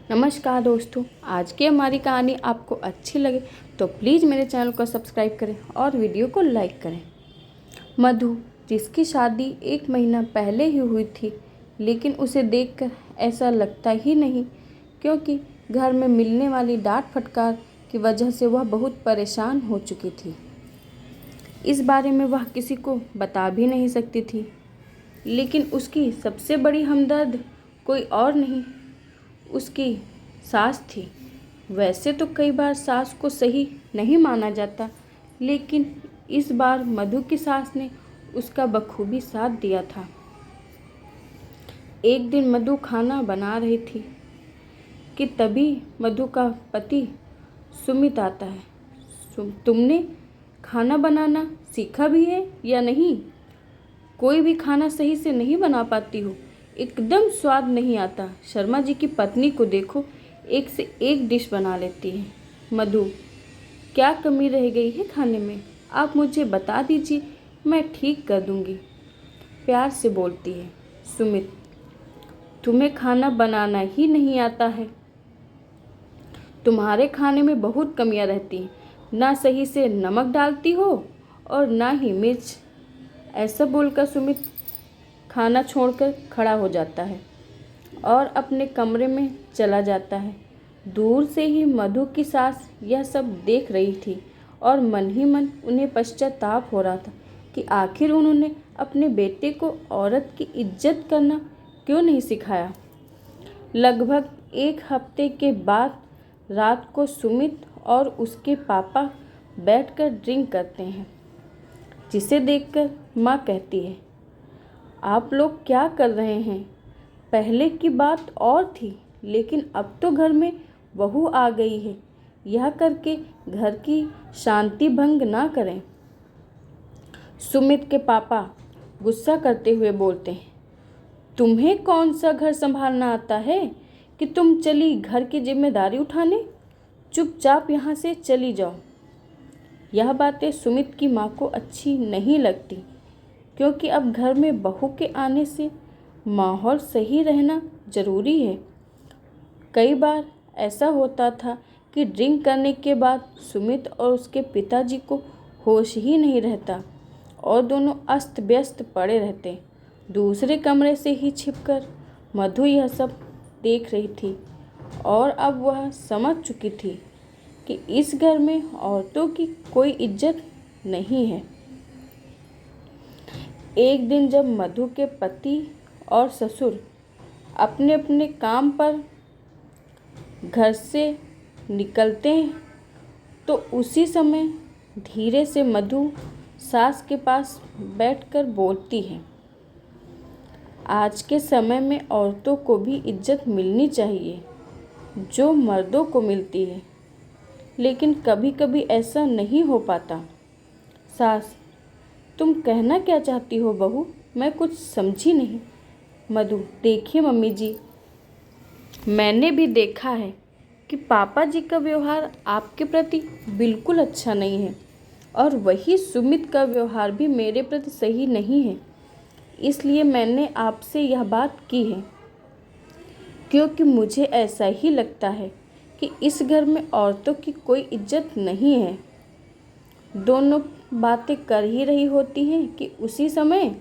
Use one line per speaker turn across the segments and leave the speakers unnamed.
नमस्कार दोस्तों, आज की हमारी कहानी आपको अच्छी लगे तो प्लीज़ मेरे चैनल को सब्सक्राइब करें और वीडियो को लाइक करें। मधु, जिसकी शादी 1 महीना पहले ही हुई थी, लेकिन उसे देखकर ऐसा लगता ही नहीं, क्योंकि घर में मिलने वाली डांट फटकार की वजह से वह बहुत परेशान हो चुकी थी। इस बारे में वह किसी को बता भी नहीं सकती थी, लेकिन उसकी सबसे बड़ी हमदर्द कोई और नहीं, उसकी सास थी। वैसे तो कई बार सास को सही नहीं माना जाता, लेकिन इस बार मधु की सास ने उसका बखूबी साथ दिया था। एक दिन मधु खाना बना रही थी कि तभी मधु का पति सुमित आता है। तुमने खाना बनाना सीखा भी है या नहीं? कोई भी खाना सही से नहीं बना पाती हो, एकदम स्वाद नहीं आता। शर्मा जी की पत्नी को देखो, एक से एक डिश बना लेती है। मधु, क्या कमी रह गई है खाने में? आप मुझे बता दीजिए, मैं ठीक कर दूंगी, प्यार से बोलती है सुमित। तुम्हें खाना बनाना ही नहीं आता है। तुम्हारे खाने में बहुत कमियां रहती हैं, ना सही से नमक डालती हो और ना ही मिर्च। ऐसा बोलकर सुमित खाना छोड़कर खड़ा हो जाता है और अपने कमरे में चला जाता है। दूर से ही मधु की सास यह सब देख रही थी और मन ही मन उन्हें पश्चाताप हो रहा था कि आखिर उन्होंने अपने बेटे को औरत की इज्जत करना क्यों नहीं सिखाया। लगभग 1 हफ्ते के बाद रात को सुमित और उसके पापा बैठकर ड्रिंक करते हैं, जिसे देखकर माँ कहती है, आप लोग क्या कर रहे हैं? पहले की बात और थी, लेकिन अब तो घर में बहू आ गई है, यह करके घर की शांति भंग ना करें। सुमित के पापा गुस्सा करते हुए बोलते हैं, तुम्हें कौन सा घर संभालना आता है कि तुम चली घर की जिम्मेदारी उठाने? चुपचाप यहाँ से चली जाओ। यह बातें सुमित की माँ को अच्छी नहीं लगती, क्योंकि अब घर में बहू के आने से माहौल सही रहना ज़रूरी है। कई बार ऐसा होता था कि ड्रिंक करने के बाद सुमित और उसके पिताजी को होश ही नहीं रहता और दोनों अस्त व्यस्त पड़े रहते। दूसरे कमरे से ही छिपकर मधु यह सब देख रही थी और अब वह समझ चुकी थी कि इस घर में औरतों की कोई इज्जत नहीं है। एक दिन जब मधु के पति और ससुर अपने अपने काम पर घर से निकलते हैं, तो उसी समय धीरे से मधु सास के पास बैठकर बोलती है, आज के समय में औरतों को भी इज्जत मिलनी चाहिए जो मर्दों को मिलती है, लेकिन कभी कभी ऐसा नहीं हो पाता। सास, तुम कहना क्या चाहती हो बहू? मैं कुछ समझी नहीं। मधु, देखिए मम्मी जी, मैंने भी देखा है कि पापा जी का व्यवहार आपके प्रति बिल्कुल अच्छा नहीं है और वही सुमित का व्यवहार भी मेरे प्रति सही नहीं है। इसलिए मैंने आपसे यह बात की है, क्योंकि मुझे ऐसा ही लगता है कि इस घर में औरतों की कोई इज्जत नहीं है। दोनों बातें कर ही रही होती हैं कि उसी समय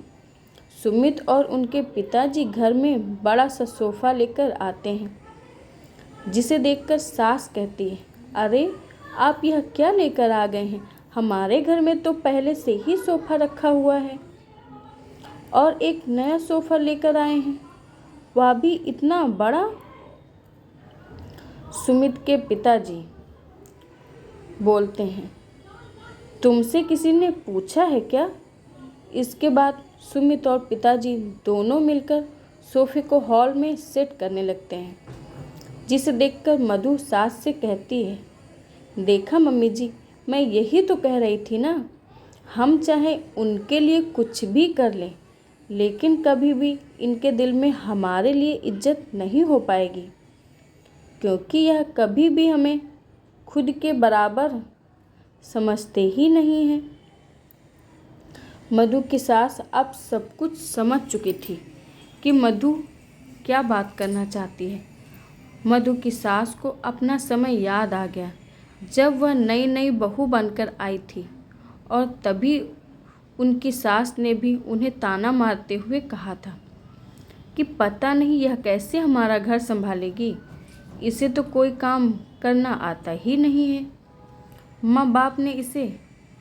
सुमित और उनके पिताजी घर में बड़ा सा सोफ़ा लेकर आते हैं, जिसे देखकर सास कहती है, अरे आप यह क्या लेकर आ गए हैं? हमारे घर में तो पहले से ही सोफ़ा रखा हुआ है और एक नया सोफ़ा लेकर आए हैं, वह भी इतना बड़ा। सुमित के पिताजी बोलते हैं, तुमसे किसी ने पूछा है क्या? इसके बाद सुमित और पिताजी दोनों मिलकर सोफे को हॉल में सेट करने लगते हैं, जिसे देखकर मधु सास से कहती है, देखा मम्मी जी, मैं यही तो कह रही थी ना, हम चाहे उनके लिए कुछ भी कर लें, लेकिन कभी भी इनके दिल में हमारे लिए इज्जत नहीं हो पाएगी, क्योंकि यह कभी भी हमें खुद के बराबर समझते ही नहीं हैं। मधु की सास अब सब कुछ समझ चुकी थी कि मधु क्या बात करना चाहती है मधु की सास को अपना समय याद आ गया जब वह नई नई बहू बनकर आई थी, और तभी उनकी सास ने भी उन्हें ताना मारते हुए कहा था कि पता नहीं यह कैसे हमारा घर संभालेगी, इसे तो कोई काम करना आता ही नहीं है। माँ बाप ने इसे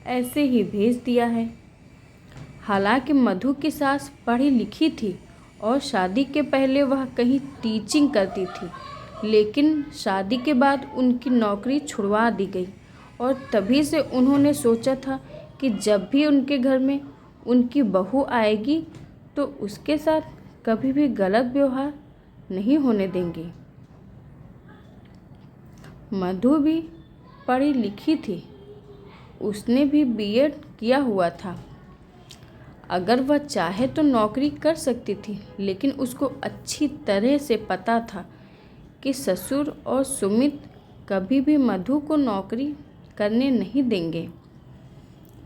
ऐसे ही भेज दिया है। हालांकि मधु की सास पढ़ी लिखी थी और शादी के पहले वह कहीं टीचिंग करती थी, लेकिन शादी के बाद उनकी नौकरी छुड़वा दी गई और तभी से उन्होंने सोचा था कि जब भी उनके घर में उनकी बहू आएगी तो उसके साथ कभी भी गलत व्यवहार नहीं होने देंगे। मधु भी पढ़ी लिखी थी, उसने भी बीएड किया हुआ था। अगर वह चाहे तो नौकरी कर सकती थी, लेकिन उसको अच्छी तरह से पता था कि ससुर और सुमित कभी भी मधु को नौकरी करने नहीं देंगे।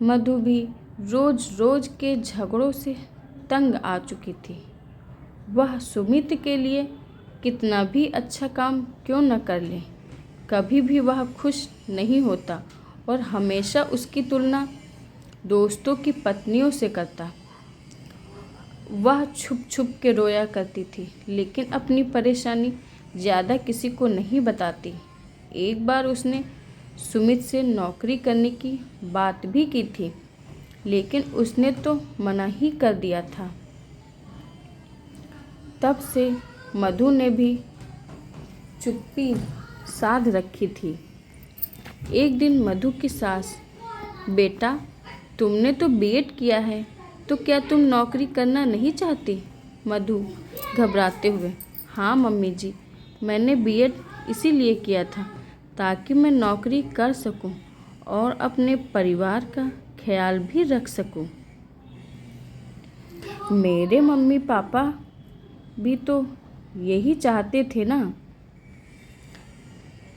मधु भी रोज रोज के झगड़ों से तंग आ चुकी थी। वह सुमित के लिए कितना भी अच्छा काम क्यों न कर ले, कभी भी वह खुश नहीं होता और हमेशा उसकी तुलना दोस्तों की पत्नियों से करता। वह छुप छुप के रोया करती थी, लेकिन अपनी परेशानी ज़्यादा किसी को नहीं बताती। एक बार उसने सुमित से नौकरी करने की बात भी की थी, लेकिन उसने तो मना ही कर दिया था। तब से मधु ने भी चुप्पी साध रखी थी। एक दिन मधु की सास, बेटा तुमने तो बीएड किया है, तो क्या तुम नौकरी करना नहीं चाहती? मधु घबराते हुए, हाँ मम्मी जी, मैंने बीएड इसीलिए किया था ताकि मैं नौकरी कर सकूं और अपने परिवार का ख्याल भी रख सकूं। मेरे मम्मी पापा भी तो यही चाहते थे ना,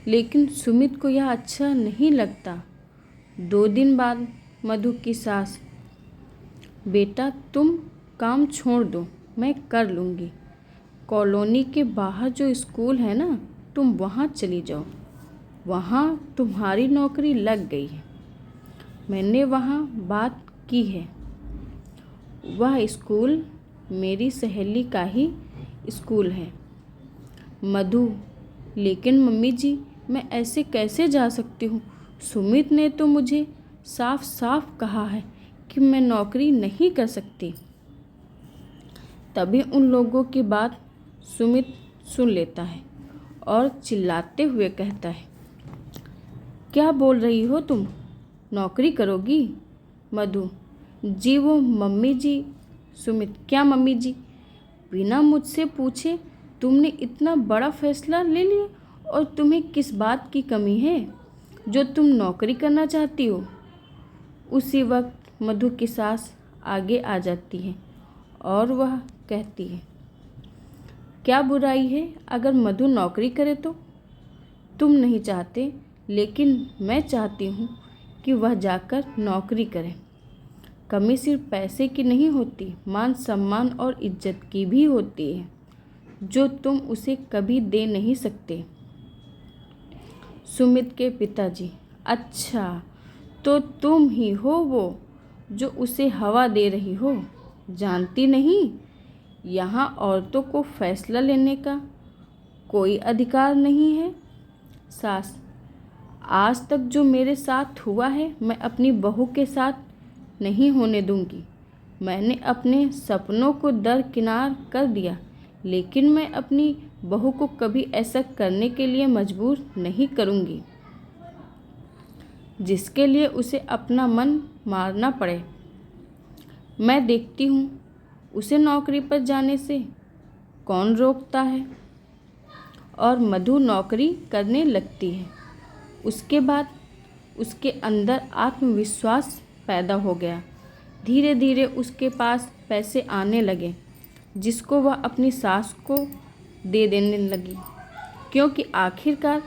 लेकिन सुमित को यह अच्छा नहीं लगता। 2 दिन बाद मधु की सास, बेटा तुम काम छोड़ दो, मैं कर लूँगी। कॉलोनी के बाहर जो स्कूल है ना, तुम वहाँ चली जाओ, वहाँ तुम्हारी नौकरी लग गई है। मैंने वहाँ बात की है, वह स्कूल मेरी सहेली का ही स्कूल है। मधु, लेकिन मम्मी जी मैं ऐसे कैसे जा सकती हूँ? सुमित ने तो मुझे साफ साफ कहा है कि मैं नौकरी नहीं कर सकती। तभी उन लोगों की बात सुमित सुन लेता है और चिल्लाते हुए कहता है, क्या बोल रही हो तुम? नौकरी करोगी? मधु, जी वो मम्मी जी। सुमित, क्या मम्मी जी? बिना मुझसे पूछे तुमने इतना बड़ा फैसला ले लिया, और तुम्हें किस बात की कमी है जो तुम नौकरी करना चाहती हो? उसी वक्त मधु की सास आगे आ जाती है और वह कहती है, क्या बुराई है अगर मधु नौकरी करे तो? तुम नहीं चाहते, लेकिन मैं चाहती हूँ कि वह जाकर नौकरी करे। कमी सिर्फ पैसे की नहीं होती, मान सम्मान और इज्जत की भी होती है, जो तुम उसे कभी दे नहीं सकते। सुमित के पिताजी, अच्छा तो तुम ही हो वो जो उसे हवा दे रही हो? जानती नहीं, यहाँ औरतों को फैसला लेने का कोई अधिकार नहीं है। सास, आज तक जो मेरे साथ हुआ है मैं अपनी बहू के साथ नहीं होने दूंगी। मैंने अपने सपनों को दरकिनार कर दिया, लेकिन मैं अपनी बहू को कभी ऐसा करने के लिए मजबूर नहीं करूंगी जिसके लिए उसे अपना मन मारना पड़े। मैं देखती हूँ उसे नौकरी पर जाने से कौन रोकता है। और मधु नौकरी करने लगती है। उसके बाद उसके अंदर आत्मविश्वास पैदा हो गया। धीरे धीरे उसके पास पैसे आने लगे, जिसको वह अपनी सास को दे देने लगी, क्योंकि आखिरकार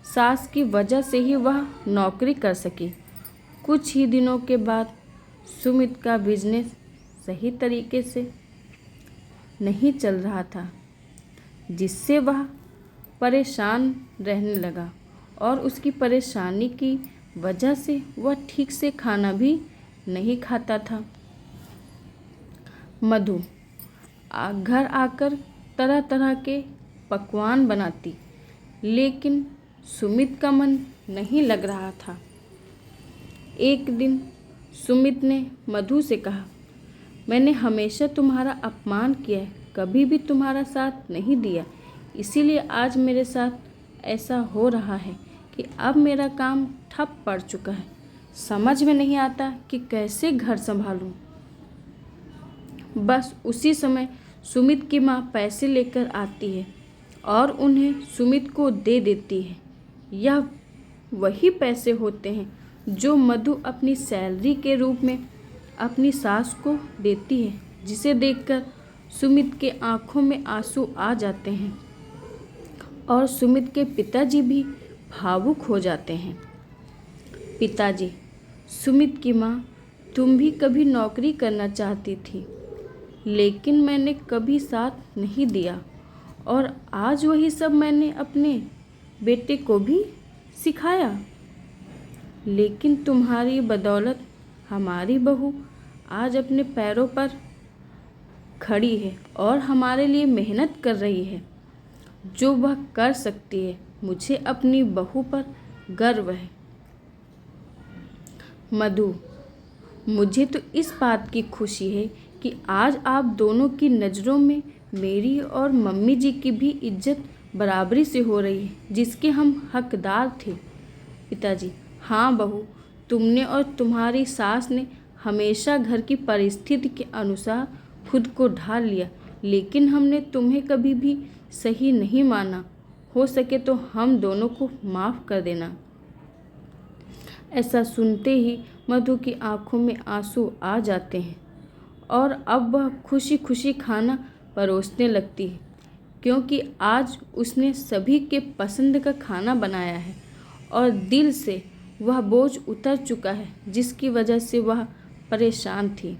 सास की वजह से ही वह नौकरी कर सकी। कुछ ही दिनों के बाद सुमित का बिजनेस सही तरीके से नहीं चल रहा था, जिससे वह परेशान रहने लगा और उसकी परेशानी की वजह से वह ठीक से खाना भी नहीं खाता था। मधु घर आकर तरह तरह के पकवान बनाती, लेकिन सुमित का मन नहीं लग रहा था। एक दिन सुमित ने मधु से कहा, मैंने हमेशा तुम्हारा अपमान किया है, कभी भी तुम्हारा साथ नहीं दिया, इसीलिए आज मेरे साथ ऐसा हो रहा है कि अब मेरा काम ठप पड़ चुका है। समझ में नहीं आता कि कैसे घर संभालूं। बस उसी समय सुमित की माँ पैसे लेकर आती है और उन्हें सुमित को दे देती है। यह वही पैसे होते हैं जो मधु अपनी सैलरी के रूप में अपनी सास को देती है, जिसे देखकर सुमित के आंखों में आंसू आ जाते हैं और सुमित के पिताजी भी भावुक हो जाते हैं। पिताजी, सुमित की माँ, तुम भी कभी नौकरी करना चाहती थी, लेकिन मैंने कभी साथ नहीं दिया और आज वही सब मैंने अपने बेटे को भी सिखाया। लेकिन तुम्हारी बदौलत हमारी बहू आज अपने पैरों पर खड़ी है और हमारे लिए मेहनत कर रही है, जो वह कर सकती है। मुझे अपनी बहू पर गर्व है। मधु, मुझे तो इस बात की खुशी है कि आज आप दोनों की नज़रों में मेरी और मम्मी जी की भी इज्जत बराबरी से हो रही है, जिसके हम हकदार थे। पिताजी, हाँ बहू, तुमने और तुम्हारी सास ने हमेशा घर की परिस्थिति के अनुसार खुद को ढाल लिया, लेकिन हमने तुम्हें कभी भी सही नहीं माना। हो सके तो हम दोनों को माफ़ कर देना। ऐसा सुनते ही मधु की आंखों में आंसू आ जाते हैं और अब वह खुशी खुशी खाना परोसने लगती है, क्योंकि आज उसने सभी के पसंद का खाना बनाया है और दिल से वह बोझ उतर चुका है, जिसकी वजह से वह परेशान थी।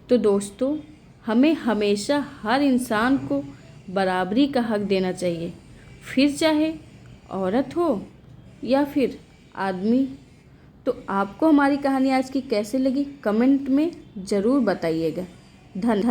तो दोस्तों, हमें हमेशा हर इंसान को बराबरी का हक देना चाहिए, फिर चाहे औरत हो या फिर आदमी। तो आपको हमारी कहानी आज की कैसे लगी, कमेंट में ज़रूर बताइएगा। धन्यवाद।